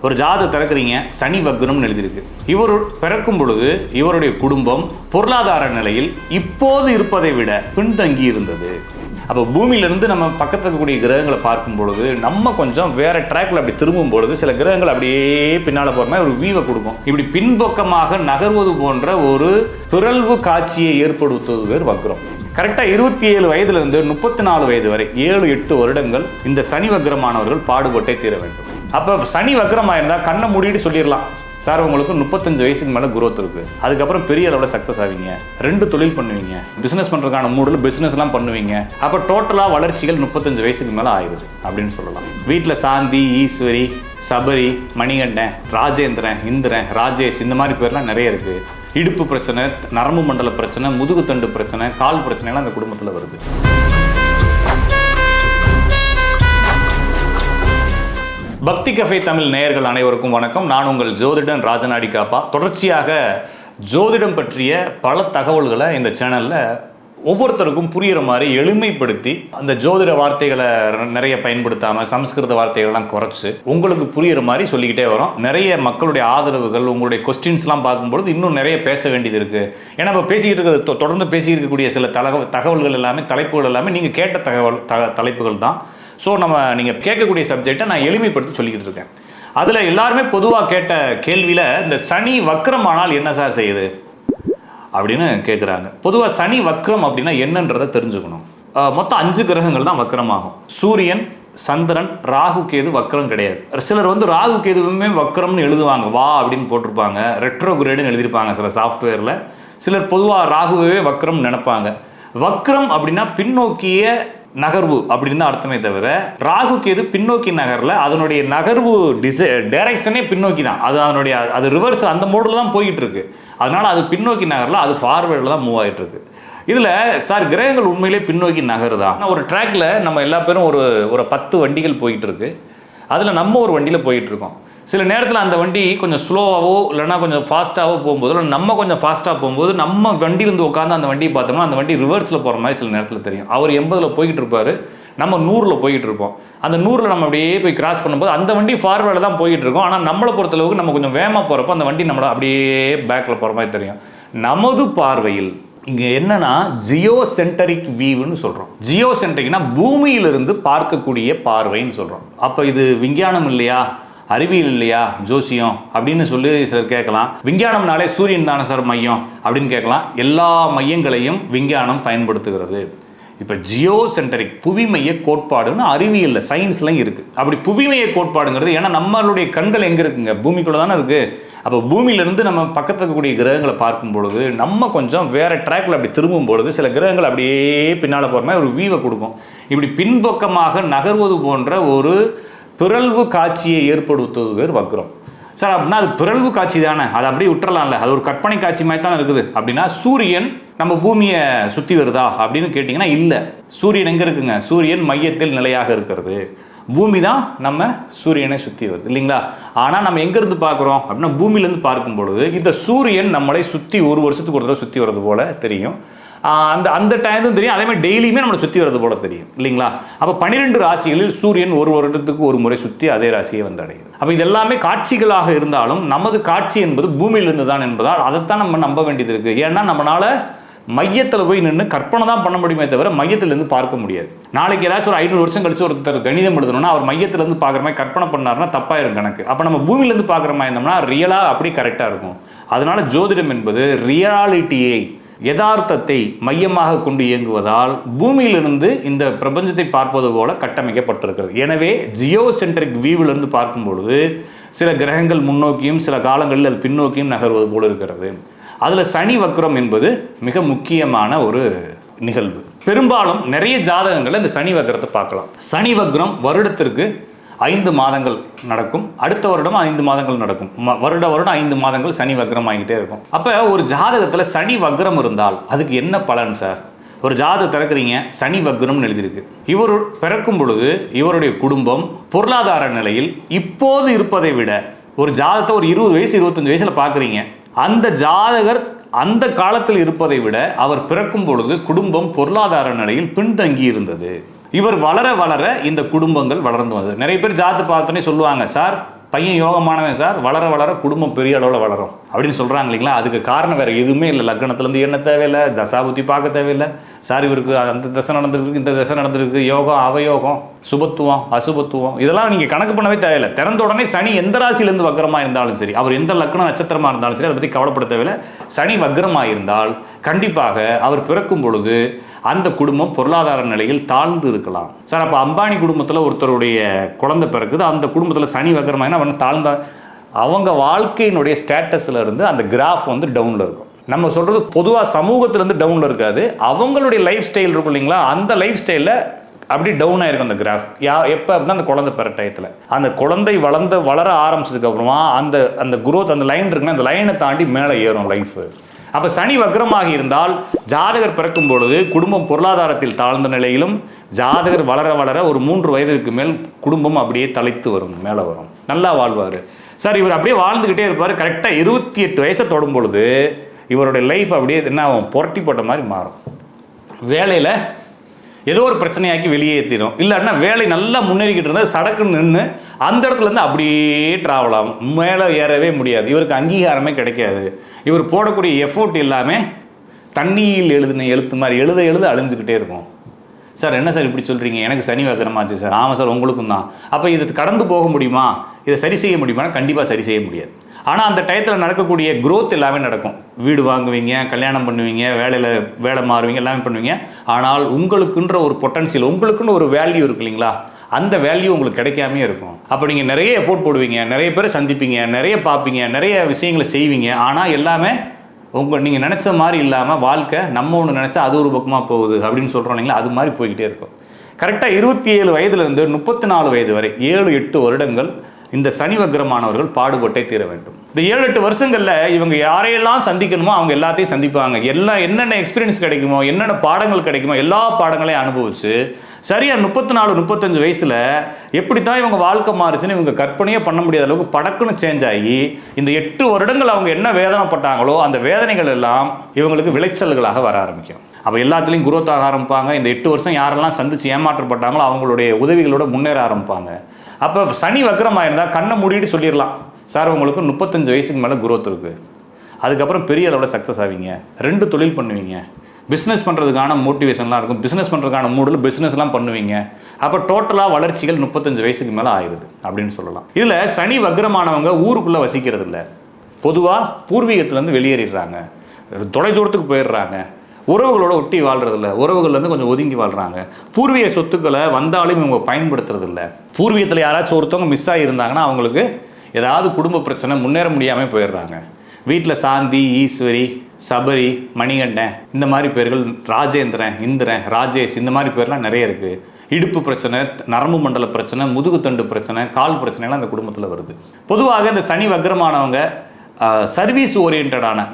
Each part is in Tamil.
ஒரு ஜாதகம் திறக்கிறீங்க, சனி வக்ரம்னு எழுதியிருக்கு. இவர் பிறக்கும் பொழுது இவருடைய குடும்பம் பொருளாதார நிலையில் இப்போது இருப்பதை விட பின்தங்கி இருந்தது. அப்போ பூமியிலிருந்து நம்ம பக்கத்தில் இருக்கக்கூடிய கிரகங்களை பார்க்கும் பொழுது நம்ம கொஞ்சம் வேற ட்ராக்ல அப்படி திரும்பும் பொழுது சில கிரகங்கள் அப்படியே பின்னால போற மாதிரி ஒரு வீவை கொடுக்கும். இப்படி பின்பக்கமாக நகர்வது போன்ற ஒரு பிறழ்வு காட்சியை ஏற்படுத்துவது பேர் வக்ரம். கரெக்டாக 27 வயதிலிருந்து 34 வயது வரை 7-8 வருடங்கள் இந்த சனி வக்ரமானவர்கள் பாடுபட்டே தீர வேண்டும். அப்போ சனி வக்ரமாக இருந்தால் கண்ணை மூடிட்டு சொல்லிடலாம், சார் உங்களுக்கு 35 வயசுக்கு மேலே குரோத் இருக்குது, அதுக்கப்புறம் பெரிய அளவில் சக்ஸஸ் ஆவீங்க, 2 தொழில் பண்ணுவீங்க, பிஸ்னஸ் பண்ணுறதுக்கான மூடில் பிஸ்னஸ்லாம் பண்ணுவீங்க, அப்போ டோட்டலாக வளர்ச்சிகள் 35 வயசுக்கு மேலே ஆயிடுது அப்படின்னு சொல்லலாம். வீட்டில் சாந்தி, ஈஸ்வரி, சபரி, மணிகண்டன், ராஜேந்திரன், இந்திரன், ராஜேஷ் இந்த மாதிரி பேர்லாம் நிறைய இருக்குது. இடுப்பு பிரச்சனை, நரம்பு மண்டல பிரச்சனை, முதுகுத்தண்டு பிரச்சனை, கால் பிரச்சனைலாம் அந்த குடும்பத்தில் வருது. பக்தி கஃபே தமிழ் நேயர்கள் அனைவருக்கும் வணக்கம். நான் உங்கள் ஜோதிடன் ராஜநாடி காப்பா. தொடர்ச்சியாக ஜோதிடம் பற்றிய பல தகவல்களை இந்த சேனலில் ஒவ்வொருத்தருக்கும் புரிகிற மாதிரி எளிமைப்படுத்தி அந்த ஜோதிட வார்த்தைகளை நிறைய பயன்படுத்தாமல் சமஸ்கிருத வார்த்தைகள்லாம் குறைச்சி உங்களுக்கு புரிகிற மாதிரி சொல்லிக்கிட்டே வரோம். நிறைய மக்களுடைய ஆதரவுகள், உங்களுடைய கொஸ்டின்ஸ்லாம் பார்க்கும்பொழுது இன்னும் நிறைய பேச வேண்டியது இருக்குது. ஏன்னா இப்போ பேசிக்கிட்டு இருக்கிறது, தொடர்ந்து பேசியிருக்கக்கூடிய சில தகவல்கள் எல்லாமே, தலைப்புகள் எல்லாமே நீங்கள் கேட்ட தலைப்புகள் தான். ஸோ நீங்கள் கேட்கக்கூடிய சப்ஜெக்டை நான் எளிமைப்படுத்தி சொல்லிக்கிட்டு இருக்கேன். அதில் எல்லாருமே பொதுவாக கேட்ட கேள்வியில் இந்த சனி வக்ரமானால் என்ன சார் செய்யுது அப்படின்னு கேட்குறாங்க. பொதுவாக சனி வக்ரம் அப்படின்னா என்னன்றதை தெரிஞ்சுக்கணும். மொத்தம் 5 கிரகங்கள் தான் வக்ரமாகும். சூரியன், சந்திரன், ராகு, கேது வக்ரம் கிடையாது. சிலர் ராகு கேதுவுமே வக்ரம்னு எழுதுவாங்க, வா அப்படின்னு போட்டிருப்பாங்க, ரெட்ரோகிரேடுன்னு எழுதியிருப்பாங்க சில சாஃப்ட்வேரில். சிலர் பொதுவாக ராகுவே வக்ரம் நினைப்பாங்க. வக்ரம் அப்படின்னா பின்னோக்கிய நகர்வு அப்படின்னு தான் அர்த்தமே தவிர, ராகு கேது பின்னோக்கி நகரில் அதனுடைய நகர்வு டைரக்ஷனே பின்னோக்கி தான். அது ரிவர்ஸ் அந்த மோடில் தான் போயிட்டு இருக்கு. அதனால அது பின்னோக்கி நகரில், அது ஃபார்வேர்டில் தான் மூவ் ஆகிட்டு இருக்கு. இதில் சார் கிரகங்கள் உண்மையிலே பின்னோக்கி நகருதா? ஒரு ட்ராக்ல நம்ம எல்லா பேரும் ஒரு 10 வண்டிகள் போயிட்டு இருக்கு. அதில் நம்ம ஒரு வண்டியில் போயிட்டு இருக்கோம். சில நேரத்தில் அந்த வண்டி கொஞ்சம் ஸ்லோவாகவோ இல்லைனா கொஞ்சம் ஃபாஸ்ட்டாகவோ போகும்போது, இல்லை நம்ம கொஞ்சம் ஃபாஸ்ட்டாக போகும்போது நம்ம வண்டியிலேருந்து உட்காந்து அந்த வண்டியை பார்த்தோம்னா அந்த வண்டி ரிவர்ஸில் போகிற மாதிரி சில நேரத்தில் தெரியும். அவர் 80ல் போய்கிட்டு இருப்பார், நம்ம 100ல் போய்கிட்டு இருப்போம். அந்த 100ல் நம்ம அப்படியே போய் கிராஸ் பண்ணும்போது அந்த வண்டி ஃபார்வேர்டில் தான் போய்கிட்டு இருக்கோம். ஆனால் நம்மளை பொறுத்தளவுக்கு நம்ம கொஞ்சம் வேகமாக போகிறப்போ அந்த வண்டி நம்மளை அப்படியே பேக்கில் போகிற மாதிரி தெரியும். நமது பார்வையில் இங்கே என்னன்னா ஜியோ சென்டரிக் வியூன்னு சொல்கிறோம். ஜியோ சென்டரிக்னா பூமியிலிருந்து பார்க்கக்கூடிய பார்வைன்னு சொல்கிறோம். அப்போ இது விஞ்ஞானம் இல்லையா, அறிவியல் இல்லையா, ஜோசியம் அப்படின்னு சொல்லி சிலர் கேட்கலாம். விஞ்ஞானம்னாலே சூரியன் தானே சார் மையம் அப்படின்னு கேட்கலாம். எல்லா மையங்களையும் விஞ்ஞானம் பயன்படுத்துகிறது. இப்போ ஜியோ சென்டரிக் புவிமைய கோட்பாடுன்னு அறிவியலில் சயின்ஸ்லாம் இருக்குது. அப்படி புவிமைய கோட்பாடுங்கிறது, ஏன்னா நம்மளுடைய கண்கள் எங்கே இருக்குங்க, பூமிக்குள்ளே தானே இருக்குது. அப்போ பூமியிலிருந்து நம்ம பக்கத்தில் இருக்கக்கூடிய கிரகங்களை பார்க்கும் பொழுது நம்ம கொஞ்சம் வேற ட்ராக்ல அப்படி திரும்பும் பொழுது சில கிரகங்கள் அப்படியே பின்னால் போகிற மாதிரி ஒரு வீவை கொடுக்கும். இப்படி பின்பக்கமாக நகர்வது போன்ற ஒரு பிறழ்வு காட்சியை ஏற்படுத்துவது பேர் வக்ரம். சார் அப்படின்னா அது பிறழ்வு காட்சி தானே, அதை அப்படியே விட்டுறலாம்ல, அது ஒரு கற்பனை காட்சி மாதிரி தானே இருக்குது அப்படின்னா சூரியன் நம்ம பூமியை சுற்றி வருதா அப்படின்னு கேட்டிங்கன்னா இல்லை. சூரியன் எங்கே இருக்குங்க, சூரியன் மையத்தில் நிலையாக இருக்கிறது, பூமி தான் நம்ம சூரியனை சுற்றி வருது இல்லைங்களா. ஆனால் நம்ம எங்கேருந்து பார்க்குறோம் அப்படின்னா பூமியிலேருந்து பார்க்கும் பொழுது இந்த சூரியன் நம்மளை சுற்றி ஒரு வருஷத்துக்கு ஒரு தடவை சுற்றி வர்றது போல தெரியும். அந்த டைமும் தெரியும், அதே மாதிரி டெய்லியுமே நம்மளை சுற்றி வர்றது போல தெரியும் இல்லைங்களா. அப்போ 12 ராசிகளில் சூரியன் ஒரு வருடத்துக்கு ஒரு முறை சுற்றி அதே ராசியை வந்து அடையுது. அப்போ இது எல்லாமே காட்சிகளாக இருந்தாலும் நமது காட்சி என்பது பூமியிலிருந்து தான் என்பதால் அதைத்தான் நம்ம நம்ப வேண்டியது இருக்குது. ஏன்னா நம்மளால மையத்தில் போய் நின்று கற்பனை தான் பண்ண முடியுமே தவிர மையத்திலேருந்து பார்க்க முடியாது. நாளைக்கு ஏதாச்சும் ஒரு 500 வருஷம் கழிச்சு ஒருத்தர் கணிதம் எழுதணும்னா அவர் மையத்திலேருந்து பார்க்குற மாதிரி கற்பனை பண்ணாருன்னா தப்பாயிரும் கணக்கு. அப்போ நம்ம பூமியிலேருந்து பார்க்குற மாதிரி இருந்தோம்னா ரியலாக அப்படி கரெக்டாக இருக்கும். அதனால ஜோதிடம் என்பது ரியாலிட்டியை, யதார்த்தத்தை மையமாக கொண்டு இயங்குவதால் பூமியிலிருந்து இந்த பிரபஞ்சத்தை பார்ப்பது போல கட்டமைக்கப்பட்டிருக்கிறது. எனவே ஜியோ சென்ட்ரிக் வியூவிலிருந்து பார்க்கும் பொழுது சில கிரகங்கள் முன்னோக்கியும் சில காலங்களில் அது பின்னோக்கியும் நகர்வது போல இருக்கிறது. அதில் சனி வக்ரம் என்பது மிக முக்கியமான ஒரு நிகழ்வு. பெரும்பாலும் நிறைய ஜாதகங்களில் இந்த சனி வக்ரத்தை பார்க்கலாம். சனி வக்ரம் வருடத்திற்கு 5 மாதங்கள் நடக்கும், அடுத்த வருடம் 5 மாதங்கள் நடக்கும், வருடம் 5 மாதங்கள் சனி வக்ரம் ஆகிட்டே இருக்கும். அப்போ ஒரு ஜாதகத்தில் சனி வக்ரம் இருந்தால் அதுக்கு என்ன பலன் சார்? ஒரு ஜாதகம் திறக்கிறீங்க, சனி வக்ரம்னு எழுதியிருக்கு. இவர் பிறக்கும் பொழுது இவருடைய குடும்பம் பொருளாதார நிலையில் இப்போது இருப்பதை விட, ஒரு ஜாதகத்தை ஒரு 20 வயசு 25 வயசில் பார்க்குறீங்க, அந்த ஜாதகர் அந்த காலத்தில் இருப்பதை விட அவர் பிறக்கும் பொழுது குடும்பம் பொருளாதார நிலையில் பின்தங்கி இருந்தது. இவர் வளர வளர இந்த குடும்பங்கள் வளர்ந்து வந்தது. நிறைய பேர் ஜாதகத்தை பார்த்தோன்னே சொல்லுவாங்க, சார் பையன் யோகமானவன் சார், வளர வளர குடும்பம் பெரிய அளவில் வளரும் அப்படின்னு சொல்கிறாங்க இல்லைங்களா. அதுக்கு காரணம் வேறு எதுவுமே இல்லை. லக்னத்துலேருந்து என்ன தேவையில்லை, தசாபுத்தி பார்க்க தேவையில்லை. சார் இவருக்கு அந்த தசை நடந்துருக்கு, இந்த தசை நடந்துருக்கு, யோகம் அவயோகம், சுபத்துவம் அசுபத்துவம், இதெல்லாம் நீங்கள் கணக்கு பண்ணவே தேவையில்லை. திறந்த உடனே சனி எந்த ராசியிலேருந்து வக்கரமாக இருந்தாலும் சரி, அவர் எந்த லக்னம் நட்சத்திரமாக இருந்தாலும் சரி, அதை பற்றி கவலைப்பட தேவையில்லை. சனி வக்கரமாக இருந்தால் கண்டிப்பாக அவர் பிறக்கும் பொழுது அந்த குடும்பம் பொருளாதார நிலையில் தாழ்ந்து இருக்கலாம். சார் அப்போ அம்பானி குடும்பத்தில் ஒருத்தருடைய குழந்தை பிறக்குது, அந்த குடும்பத்தில் சனி வக்கரமாயினா அவன் தாழ்ந்த அவங்க வாழ்க்கையினுடைய ஸ்டேட்டஸில் இருந்து அந்த கிராஃப் வந்து டவுனில் இருக்கும். நம்ம சொல்கிறது பொதுவாக சமூகத்திலேருந்து டவுனில் இருக்காது, அவங்களுடைய லைஃப் ஸ்டைல் இருக்கும் இல்லைங்களா, அந்த லைஃப் ஸ்டைலில் அப்படி டவுன் ஆயிருக்கும் அந்த கிராஃப். எப்போ அப்படின்னா அந்த குழந்தை பிற டயத்தில், அந்த குழந்தை வளர ஆரம்பிச்சதுக்கப்புறமா அந்த அந்த குரோத், அந்த லைன் இருக்குன்னா அந்த லைனை தாண்டி மேலே ஏறும் லைஃப். அப்போ சனி வக்ரமாக இருந்தால் ஜாதகர் பிறக்கும் பொழுது குடும்பம் பொருளாதாரத்தில் தாழ்ந்த நிலையிலும், ஜாதகர் வளர வளர ஒரு 3 வயதிற்கு மேல் குடும்பம் அப்படியே தலைத்து வரும், மேலே வரும், நல்லா வாழ்வார். சார் இவர் அப்படியே வாழ்ந்துக்கிட்டே இருப்பார். கரெக்டாக 28 வயசை தொடும் பொழுது இவருடைய லைஃப் அப்படியே என்ன ஆகும், புரட்டி போட்ட மாதிரி மாறும். வேலையில் ஏதோ ஒரு பிரச்சனையாக்கி வெளியேற்றிடும், இல்லைன்னா வேலை நல்லா முன்னேறிக்கிட்டு இருந்தால் சடக்குன்னு நின்று அந்த இடத்துலேருந்து அப்படியே ட்ராவல் ஆகும், மேலே ஏறவே முடியாது, இவருக்கு அங்கீகாரமே கிடைக்காது. இவர் போடக்கூடிய எஃபோர்ட் எல்லாமே தண்ணியில் எழுதின எழுத்து மாதிரி எழுத அழிஞ்சுக்கிட்டே இருக்கும். சார் என்ன சார் இப்படி சொல்கிறீங்க, எனக்கு சனி வக்கரமாச்சு சார். ஆமாம் சார் உங்களுக்கும் தான். அப்போ இது கடந்து போக முடியுமா, இதை சரி செய்ய முடியுமா? கண்டிப்பாக சரி செய்ய முடியாது. ஆனால் அந்த டயத்தில் நடக்கக்கூடிய க்ரோத் எல்லாமே நடக்கும். வீடு வாங்குவீங்க, கல்யாணம் பண்ணுவீங்க, வேலை மாறுவீங்க, எல்லாமே பண்ணுவீங்க. ஆனால் உங்களுக்குன்ற ஒரு பொட்டன்ஷியல், உங்களுக்குன்னு ஒரு வேல்யூ இருக்கு இல்லைங்களா, அந்த வேல்யூ உங்களுக்கு கிடைக்காமே இருக்கும். அப்போ நீங்கள் நிறைய எஃபோர்ட் போடுவீங்க, நிறைய பேரை சந்திப்பீங்க, நிறைய பார்ப்பீங்க, நிறைய விஷயங்களை செய்வீங்க. ஆனால் எல்லாமே நீங்கள் நினச்ச மாதிரி இல்லாமல் வாழ்க்கை நம்ம ஒன்று நினச்சா அது ஒரு பக்கமாக போகுது அப்படின்னு சொல்கிறோம் இல்லைங்களா, அது மாதிரி போய்கிட்டே இருக்கும். கரெக்டாக 27 வயதுலேருந்து 34 வயது வரை 7-8 வருடங்கள் இந்த சனி வக்ரமானவர்கள் பாடுபட்டே தீர வேண்டும். இந்த 7-8 வருஷங்களில் இவங்க யாரையெல்லாம் சந்திக்கணுமோ அவங்க எல்லாத்தையும் சந்திப்பாங்க. என்னென்ன எக்ஸ்பீரியன்ஸ் கிடைக்குமோ, என்னென்ன பாடங்கள் கிடைக்குமோ எல்லா பாடங்களையும் அனுபவிச்சு சரியாக 34-35 வயசில் எப்படி தான் இவங்க வாழ்க்கை மாறுச்சுன்னு இவங்க கற்பனையே பண்ண முடியாத அளவுக்கு படக்குன்னு சேஞ்ச் ஆகி இந்த 8 வருடங்கள் அவங்க என்ன வேதனைப்பட்டாங்களோ அந்த வேதனைகள் எல்லாம் இவங்களுக்கு விளைச்சல்களாக வர ஆரம்பிக்கும். அப்போ எல்லாத்துலேயும் குரோத் ஆக ஆரம்பிப்பாங்க. இந்த 8 வருஷம் யாரெல்லாம் சந்தித்து ஏமாற்றப்பட்டாங்களோ அவங்களுடைய உதவிகளோட முன்னேற ஆரம்பிப்பாங்க. அப்போ சனி வக்ரமாக இருந்தால் கண்ணை மூடிட்டு சொல்லிடலாம், சார் உங்களுக்கு 35 வயசுக்கு மேலே குரோத் இருக்குது, அதுக்கப்புறம் பெரிய அளவில் சக்ஸஸ் ஆவீங்க, 2 தொழில் பண்ணுவீங்க, பிஸ்னஸ் பண்ணுறதுக்கான மோட்டிவேஷன்லாம் இருக்கும், பிஸ்னஸ் பண்ணுறதுக்கான மூடில் பிஸ்னஸ்லாம் பண்ணுவீங்க. அப்போ டோட்டலாக வளர்ச்சிகள் 35 வயசுக்கு மேலே ஆயிடுது அப்படின்னு சொல்லலாம். இதில் சனி வக்ரமானவங்க ஊருக்குள்ளே வசிக்கிறது இல்லை, பொதுவாக பூர்வீகத்துலேருந்து வெளியேறிடுறாங்க, தொலை தூரத்துக்கு போயிடுறாங்க, உறவுகளோட ஒட்டி வாழ்றதில்ல, உறவுகள்லேருந்து கொஞ்சம் ஒதுங்கி வாழ்கிறாங்க. பூர்வீக சொத்துக்களை வந்தாலும் இவங்க பயன்படுத்துறதில்ல. பூர்வீகத்தில் யாராச்சும் ஒருத்தவங்க மிஸ் ஆகியிருந்தாங்கன்னா அவங்களுக்கு ஏதாவது குடும்ப பிரச்சனை, முன்னேற முடியாமல் போயிடுறாங்க. வீட்டில் சாந்தி, ஈஸ்வரி, சபரி, மணிகண்டன் இந்த மாதிரி பேர்கள், ராஜேந்திரன், இந்திரன், ராஜேஷ் இந்த மாதிரி பேர்லாம் நிறைய இருக்குது. இடுப்பு பிரச்சனை, நரம்பு மண்டல பிரச்சனை, முதுகுத்தண்டு பிரச்சனை, கால் பிரச்சனைலாம் அந்த குடும்பத்தில் வருது. பொதுவாக இந்த சனி வக்ரமானவங்க சர்வீஸ் ஓரியன்டான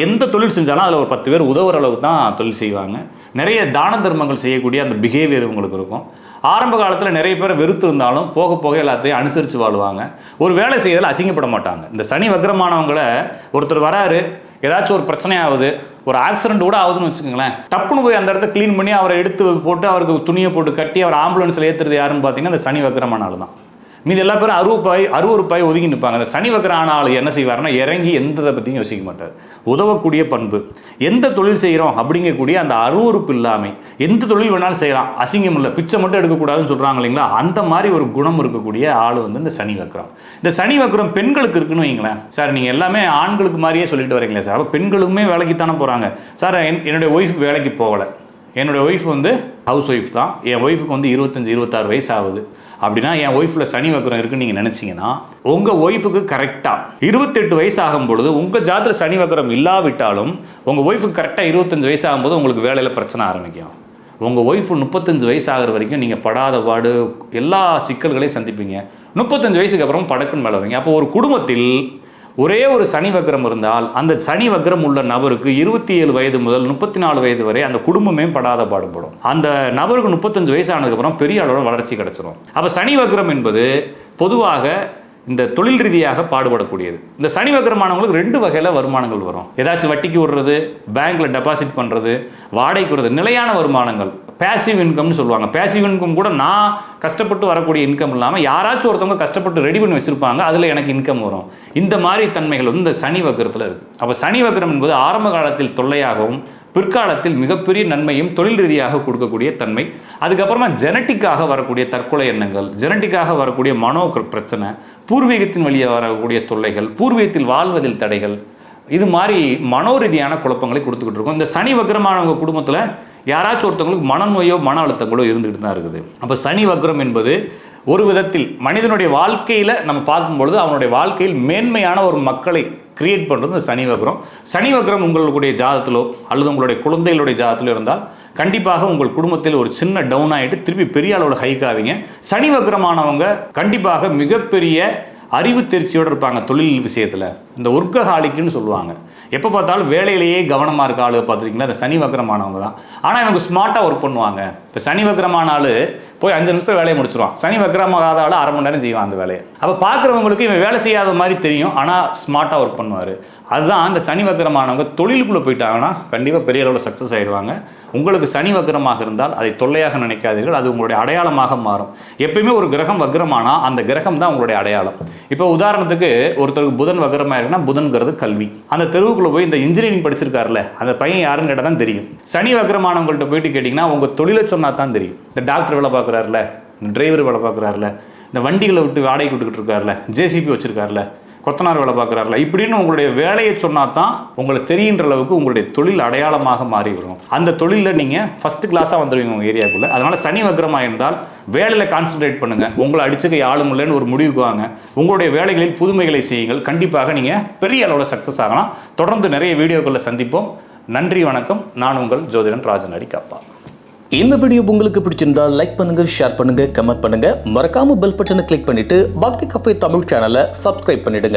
எந்த தொழில் செஞ்சாலும் அதில் ஒரு 10 பேர் உதவுற அளவுக்கு தான் தொழில் செய்வாங்க. நிறைய தான தர்மங்கள் செய்யக்கூடிய அந்த பிஹேவியர் உங்களுக்கு இருக்கும். ஆரம்ப காலத்தில் நிறைய பேரை வெறுத்து இருந்தாலும் போக போக எல்லாத்தையும் அனுசரித்து வாழ்வாங்க. ஒரு வேலை செய்யறதில் அசிங்கப்பட மாட்டாங்க. இந்த சனி வக்ரமானவங்களை ஒருத்தர் வராரு, ஏதாச்சும் ஒரு பிரச்சனை ஆகுது, ஒரு ஆக்சிடென்ட் கூட ஆகுதுன்னு வச்சுக்கோங்களேன், டப்புன்னு போய் அந்த இடத்த க்ளீன் பண்ணி அவரை எடுத்து போட்டு அவருக்கு துணியை போட்டு கட்டி அவர் ஆம்புலன்ஸில் ஏற்றுறது யாருன்னு பார்த்தீங்கன்னா அந்த சனி வக்ரமான ஆள் தான். மீது எல்லா பேரும் அருவருப்பாய் ஒதுங்கி நிற்பாங்க. அந்த சனி வக்ரமான ஆள் என்ன செய்வார்னா இறங்கி எந்ததை பற்றியும் யோசிக்க மாட்டார். உதவக்கூடிய பண்பு, எந்த தொழில் செய்கிறோம் அப்படிங்கக்கூடிய அந்த அருவருப்பு இல்லாமல் எந்த தொழில் வேணாலும் செய்யலாம், அசிங்கம் இல்லை, பிச்சை மட்டும் எடுக்கக்கூடாதுன்னு சொல்கிறாங்க இல்லைங்களா, அந்த மாதிரி ஒரு குணம் இருக்கக்கூடிய ஆள் வந்து இந்த சனி வக்ரம். இந்த சனி வக்ரம் பெண்களுக்கு இருக்குன்னு வைங்களேன். சார் நீங்கள் எல்லாமே ஆண்களுக்கு மாதிரியே சொல்லிட்டு வரீங்களே சார், அப்போ பெண்களுமே வேலைக்கு தானே போகிறாங்க. சார் என்னுடைய ஒய்ஃப் வேலைக்கு போகலை, என்னுடைய ஒய்ஃப் வந்து ஹவுஸ் ஒய்ஃப் தான், என் ஒய்ஃபுக்கு வந்து 25-26 வயசு ஆகுது அப்படின்னா என் ஒய்ஃபில் சனி வக்ரம் இருக்குன்னு நீங்கள் நினச்சிங்கன்னா உங்கள் ஒய்ஃபுக்கு கரெக்டாக 28 வயசு ஆகும் பொழுது உங்கள் ஜாதகத்தில் சனி வக்ரம் இல்லாவிட்டாலும் உங்கள் ஒய்ஃபுக்கு கரெக்டாக 25 வயசு ஆகும்போது உங்களுக்கு வேலையில் பிரச்சனை ஆரம்பிக்கும். உங்கள் ஒய்ஃபு 35 வயசு ஆகிற வரைக்கும் நீங்கள் படாத பாடு எல்லா சிக்கல்களையும் சந்திப்பீங்க. 35 வயசுக்கு அப்புறம் படக்குன்னு மேலே வரீங்க. அப்போ ஒரு குடும்பத்தில் ஒரே ஒரு சனி வக்ரம் இருந்தால் அந்த சனி வக்ரம் உள்ள நபருக்கு 27 வயது முதல் 34 வயது வரை அந்த குடும்பமே படாத பாடுபடும். அந்த நபருக்கு 35 வயசு ஆனதுக்கப்புறம் பெரிய அளவில் வளர்ச்சி கிடைச்சிடும். அப்போ சனி வக்ரம் என்பது பொதுவாக இந்த தொழில் ரீதியாக பாடுபடக்கூடியது. இந்த சனி வக்ரமானவங்களுக்கு 2 வகையில் வருமானங்கள் வரும். ஏதாச்சும் வட்டிக்கு விடுறது, பேங்க்ல டெபாசிட் பண்ணுறது, வாடகைக்கு விடுறது, நிலையான வருமானங்கள், பேசிவ் இன்கம்னு சொல்லுவாங்க. பேசிவ் இன்கம் கூட நான் கஷ்டப்பட்டு வரக்கூடிய இன்கம் இல்லாமல் யாராச்சும் ஒருத்தவங்க கஷ்டப்பட்டு ரெடி பண்ணி வச்சுருப்பாங்க, அதில் எனக்கு இன்கம் வரும். இந்த மாதிரி தன்மைகள் வந்து இந்த சனி வக்ரத்தில் இருக்குது. அப்போ சனி வக்ரம் என்பது ஆரம்ப காலத்தில் தொல்லையாகவும் பிற்காலத்தில் மிகப்பெரிய நன்மையும் தொழில் ரீதியாக கொடுக்கக்கூடிய தன்மை. அதுக்கப்புறமா ஜெனட்டிக்காக வரக்கூடிய தற்கொலை எண்ணங்கள், ஜெனட்டிக்காக வரக்கூடிய மனோ பிரச்சனை, பூர்வீகத்தின் வழியாக வரக்கூடிய தொல்லைகள், பூர்வீகத்தில் வாழ்வதில் தடைகள், இது மாதிரி மனோரீதியான குழப்பங்களை கொடுத்துக்கிட்டு இருக்கோம். இந்த சனி வக்ரமானவங்க குடும்பத்தில் யாராச்சும் ஒருத்தவங்களுக்கு மனநோயோ மன அழுத்தங்களோ இருந்துகிட்டு தான் இருக்குது. அப்போ சனி வக்ரம் என்பது ஒரு விதத்தில் மனிதனுடைய வாழ்க்கையில் நம்ம பார்க்கும்பொழுது அவனுடைய வாழ்க்கையில் மேன்மையான ஒரு மக்களை கிரியேட் பண்ணுறது இந்த சனி வக்ரம். சனி வக்ரம் உங்களுடைய ஜாதத்திலோ அல்லது உங்களுடைய குழந்தைகளுடைய ஜாதத்திலோ இருந்தால் கண்டிப்பாக உங்கள் குடும்பத்தில் ஒரு சின்ன டவுன் ஆகிட்டு திருப்பி பெரிய அளவில் ஹைக் ஆவீங்க. சனி வக்ரமானவங்க கண்டிப்பாக மிகப்பெரிய அறிவு தேர்ச்சியோடு இருப்பாங்க தொழில் விஷயத்தில். இந்த ஒர்க்கஹாலிக்குன்னு சொல்லுவாங்க. எப்போ பார்த்தாலும் வேலையிலேயே கவனமாக இருக்க ஆளு பார்த்துருக்கீங்களா, இந்த சனி வக்ரமானவங்க தான். ஆனால் இவங்க ஸ்மார்ட்டாக ஒர்க் பண்ணுவாங்க. இப்போ சனி வக்ரமான ஆள் போய் 5 நிமிஷத்தில் வேலையை முடிச்சிருவான். சனி வக்ரமாகாத ஆள் 1/2 மணி நேரம் செய்வான் அந்த வேலையை. அப்போ பார்க்குறவங்களுக்கு இவன் வேலை செய்யாத மாதிரி தெரியும், ஆனால் ஸ்மார்ட்டாக ஒர்க் பண்ணுவார். அதுதான் அந்த சனி வக்ரமானவங்க தொழிலுக்குள்ளே போயிட்டாங்கன்னா கண்டிப்பாக பெரிய அளவில் சக்ஸஸ் ஆகிடுவாங்க. உங்களுக்கு சனி வக்ரமாக இருந்தால் அதை தொல்லையாக நினைக்காதீர்கள், அது உங்களுடைய அடையாளமாக மாறும். எப்பயுமே ஒரு கிரகம் வக்ரமானால் அந்த கிரகம் தான் உங்களுடைய அடையாளம். இப்போ உதாரணத்துக்கு ஒருத்தருக்கு புதன் வக்ரமாக இருக்குன்னா புதன்கிறது கல்வி. அந்த தெருவுக்குள்ளே போய் இந்த இன்ஜினியரிங் படிச்சிருக்காருல்ல அந்த பையன் யாருன்னு கேட்டால் தான் தெரியும். சனி வக்ரமானவங்கள்ட்ட போயிட்டு கேட்டிங்கன்னா உங்கள் தொழிலை சொன்னால் தான் தெரியும். இந்த டாக்டர் வேலை பார்க்குறாருல, இந்த டிரைவர் வேலை பார்க்குறாருல, இந்த வண்டிகளை விட்டு வாடகை விட்டுக்கிட்டு இருக்காருல, ஜேசிபி வச்சுருக்காருல, கொத்தனார் வேலை பார்க்குறாருல, இப்படின்னு உங்களுடைய வேலையை சொன்னால் தான் உங்களுக்கு தெரிகின்ற அளவுக்கு உங்களுடைய தொழில் அடையாளமாக மாறிவிடும். அந்த தொழிலில் நீங்கள் ஃபஸ்ட்டு கிளாஸாக வந்துடுவீங்க உங்கள் ஏரியாவுக்குள்ளே. அதனால் சனி வக்ரமாக இருந்தால் வேலையில் கான்சன்ட்ரேட் பண்ணுங்கள். உங்களை அடிச்சுக்க ஆளும் இல்லைன்னு ஒரு முடிவுக்கு வாங்க. உங்களுடைய வேலைகளில் புதுமைகளை செய்யுங்கள். கண்டிப்பாக நீங்கள் பெரிய அளவில் சக்ஸஸ் ஆகலாம். தொடர்ந்து நிறைய வீடியோக்களில் சந்திப்போம். நன்றி, வணக்கம். நான் உங்கள் ஜோதிடன் ராஜநாடி காப்பா. இந்த வீடியோ உங்களுக்கு பிடிச்சிருந்தா லைக் பண்ணுங்க, ஷேர் பண்ணுங்க, கமெண்ட் பண்ணுங்க. மறக்காம பெல் பட்டனை கிளிக் பண்ணிட்டு பக்தி கஃபே தமிழ் சேனலை சப்ஸ்கிரைப் பண்ணிடுங்க.